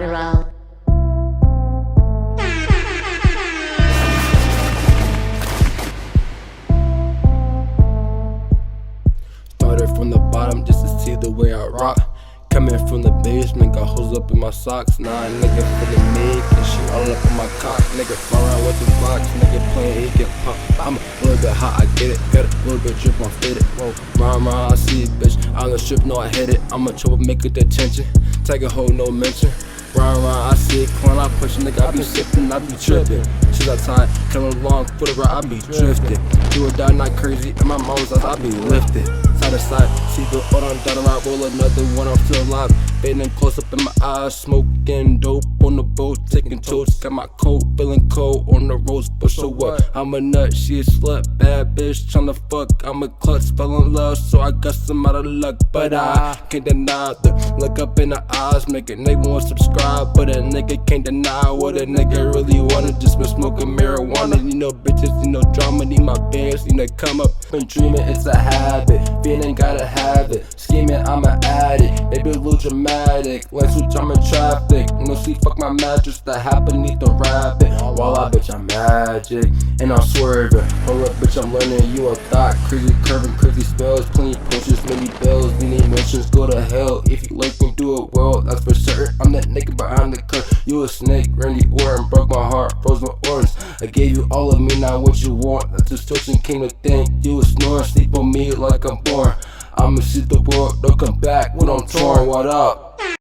viral. Started from the bottom just to see the way I rock. Coming from the basement, got holes up in my socks. Nah, nigga feeling me, and she all up in my cock. Nigga fall out with the blocks, nigga playing, he get popped. I'm a little bit hot, I get it, got a little bit drip, I'm fitted. Whoa, round, I see it, bitch. I don't strip, no, I hit it. I'm a troublemaker, detention. Take a hold, no mention. Round, I see it, clown, I push, nigga, I be sippin', I be trippin'. Shit outside, coming along for the ride, I be drifting. Do or die, not crazy, in my mom's house, I be lifted. Side to side, see the old on down and I roll another one, I'm still alive. Fading close up in my eyes, smoking dope on the boat, taking toast. Got my coat, feeling cold on the roads, but so what? I'm a nut, she a slut, bad bitch, tryna fuck. I'm a klutz, fell in love, so I got some out of luck. But I can't deny the look up in the eyes, make a nigga wanna subscribe. But a nigga can't deny what a nigga really wanted. Just been smoking marijuana, you know bitches, you know drama. Need my bands, you know come up. Been dreaming, it's a habit, feeling gotta have it. Scheming, I'm an addict, maybe a little dramatic. Like switch, I'm in traffic, no see, fuck my mattress. That happen, need the rabbit. While I bitch, I'm magic, and I'm swerving. Hold up, bitch, I'm learning, you a thought. Crazy curving, crazy spells, plenty potions, many bills, many emotions, go to hell. If you like me, do it well, that's for certain. I'm that nigga behind the curtain. You a snake, Randy Orton, broke my heart, froze my organs. I gave you all of me, now what you want. That's distortion came to think. You a snoring, sleep on me like I'm born. I'ma see the world, don't come back when I'm torn. What up?